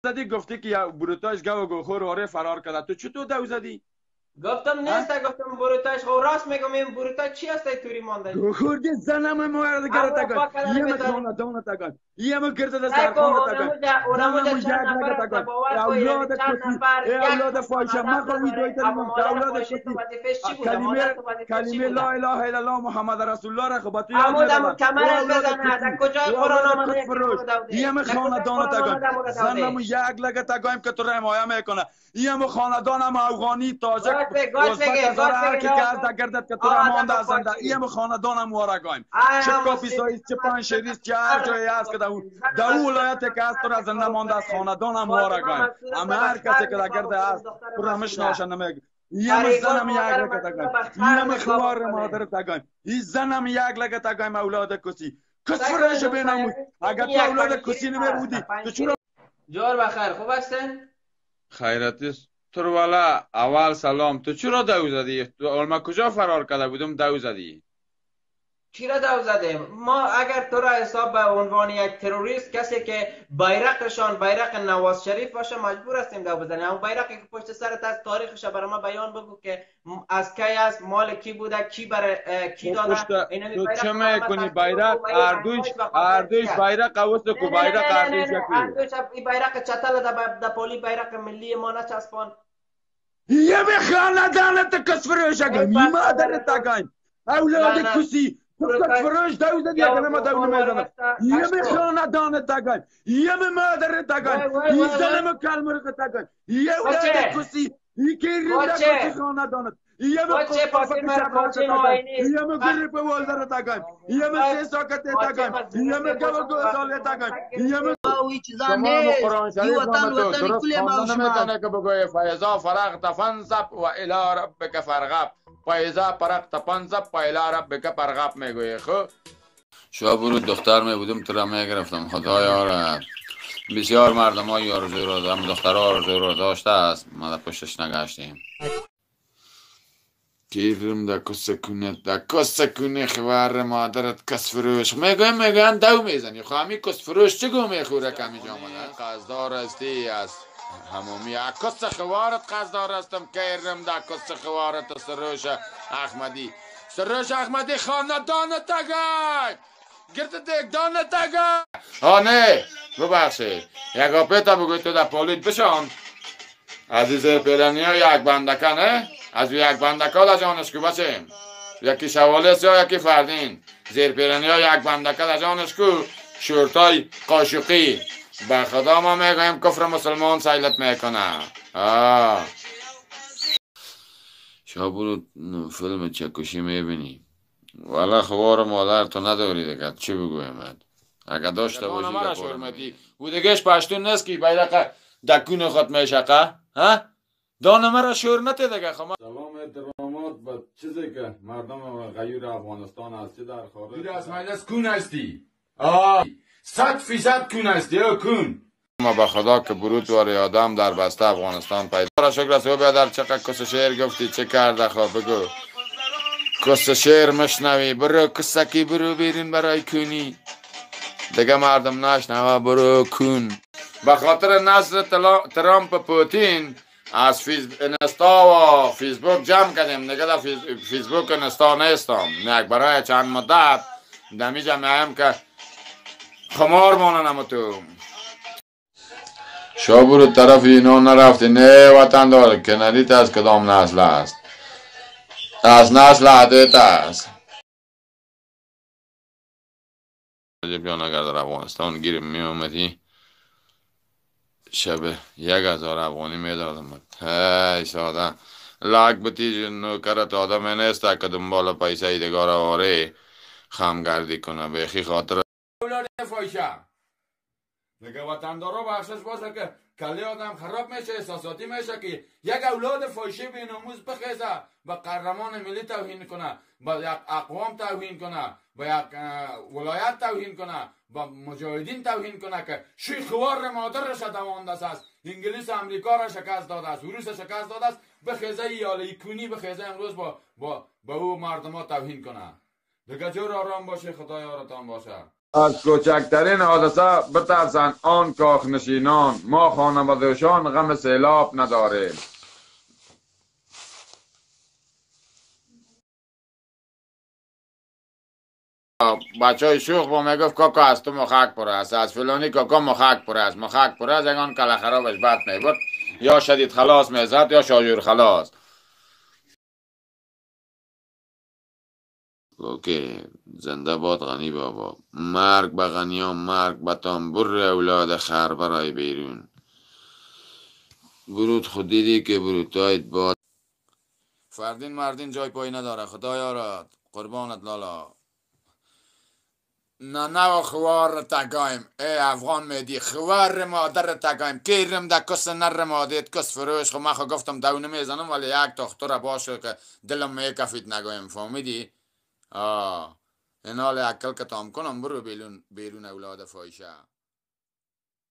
زدی گفتی که یا بروتاش گو گوخور آره فرار کرده، تو چطور دو زدی؟ گفتم نیست، گفتم بروتاش. خب راست میگم، این بروتاش چی هست توری مانده؟ گوخور دی زنم مورد گرت اگان یم خاندان تگان یم گرت ده سرخانه تگان زنم یک لگه تگان اولاد کسی اولاد فایشه مخوی دویتر اولاد کسی کلمه لا اله الا الله محمد رسول الله را خب تو یاد ندادن کمرش بزنه در کجای قرآن آمده یم خاندان تگان زنم یک لگه تگایم که تو را حمایه میکنه یم خاندانم افغانی تاجک ازبک هزار هر کی که از دگردت که تو را مانده زنده یم خاندانم وارگایم چه کاپیسایی چه پنشریست چه هر جایی هست که در ولایت که هست تو را زنده مانده از خاندانم وارگایم اما هر کسی که دگرده هست تو را مشناشه نمیگه یم زنم یک لگه تگایم یم خوار مادر تگایم این زنم یک لگه تگایم اولاد کسی کس فرش بینمون اگر تو اولاد کسی نمی بودی تو چرا جوار بخیر خوب هستین؟ خیرتیست تو والا اول سلام تو چرا دو زدی؟ ما کجا فرار کرده بودم دو زدی؟ چرا دو زدیم؟ ما اگر تو را حساب به عنوان یک تروریست کسی که بیرقشان بیرق نواز شریف باشه مجبور هستیم دو بزنیم. اون بیرقی که پشت سرت از تاریخش برای ما بیان بگو که از کی است، مال کی بوده، کی برای کی داده. تو چه میکنی بیرق اردویش بیرق اوست کو بیرق اردویش اردویش این بیرق چتل در پولی بیرق ملی ما نچسبان. یه به خاندانت کس فروش اگم یه مادرت اگم اولاد کسی تو کس فروش دو زدی اگه ما دو نمیزنم یه به خاندانت اگم یه به مادرت اگم یه زنم کلمرقت اگم یه اولاد کسی یه که رنده کسی خاندانت یه به قفاقت اگم یه به گریپ والدرت اگم یه به سیساکت اگم یه به گوه سالت اگم یه به اوی چیزا نیست این وطن وطن کل ما شما که بگوی فیضا فرغت فنصب و الی ربک فرغب فیضا فرغت فنصب و الی ربک فرغب میگوی خب شب رو دختر می بودم تو را میگرفتم خدایا را بسیار مردم های آرزوی را دارم دختر آرزوی را داشته است ما در پشتش نگشتیم کیرم در کس کنه خوار مادرت کس فروش میگوین دو میزنی خو همی کس فروش چگو میخوره کمی جامده قصدار استی از همومی کس خوارت قصدار استم کیرم در کس خوارت سروش احمدی خاندان تگای گرد دگدان تگای نه ببخشید یک آپیتا بگوی تو در پولید بشان عزیز پیرانی ها یک بندکه نه از یک بندکه در جانش کو بچیم یکی شواله یا یکی فردین زیر پیرانی ها یک بندکه در جانش کو شورتای قاشقی به خدا ما میگویم کفر مسلمان سیلت میکنه شابونو فیلم چکشی میبینی والا خوار مادر تو نداری دیگه چی بگویم اگه داشته باشی بودگش پشتون نیست که بیرق دکون خود میشقه ها دانه مرا شور نته دیگه خما سلام احترامات به چیزی که مردم غیر افغانستان هستی در خارج دیر از مجلس کون هستی 100% کون هستی کون ما به خدا که برود واری آدم در بسته افغانستان پیدا را شکر است و بیادر چقدر کس شعر گفتی چه کرده خواه بگو کس شعر مشنوی برو کسکی برو بیرین برای کونی دیگه مردم نشنوه برو کون به خاطر نصر ترامپ پوتین از انستا و فیسبوک جمع کردیم دیگه در فیسبوک انستا نیستم یک برای چند مدت دمی جمعیم که خمار ماننم تو شابور طرف اینا نرفتی نه وطن داره که ندیت از کدام نسل است از نسل عدیت است بیان اگر در افغانستان گیریم می آمدی شب 1000 افغانی میدادم هی ساده لاک بتیج نوکرت آدم نیست که دنبال پیسه ایدگار آره خمگردی کنه بیخی خاطر اولاد فایشه دیگه وطندارا بخشش باشه که کلی آدم خراب میشه احساساتی میشه که یک اولاد فایشه بیناموز بخیزه به قهرمان ملی توهین کنه به یک اقوام توهین کنه به یک ولایت توهین کنه با مجاهدین توهین کنه که شوی خوار مادرش دوانده است انگلیس امریکا را شکست داده است روس شکست داده است بخیزه ایالی کونی بخیزه امروز با او مردم ها توهین کنه دیگه جور آرام باشه خدایا رتان باشه از کوچکترین حادثه بترسن آن کاخ نشینان، ما خانوادهشان غم سیلاب نداریم. بچه های شوخ با میگفت کاکا از تو مخک پر است، از فلانی کاکا مخک پر است، مخک پر است، اگان کل خرابش بد میبود، یا شدید خلاص میزد یا شاجور خلاص. اوکی، زنده باد غنی بابا. مرگ به غنیان، مرگ به تنبور اولاد خر برای بیرون. برود خود دیدی که بروتایت باد. فردین مردین جای پای نداره، خدا یارد قربانت لالا. نه خوار تگایم ای افغان میدی، خوار مادر تگایم کیرم ده کس نر مادیت کس فروش. خب من خود گفتم دونه میزنم ولی یک دختر باشه که دلم میکفید نگایم، فهمیدی؟ این حال اکل که تام کنم برو بیرون اولاد فایشه.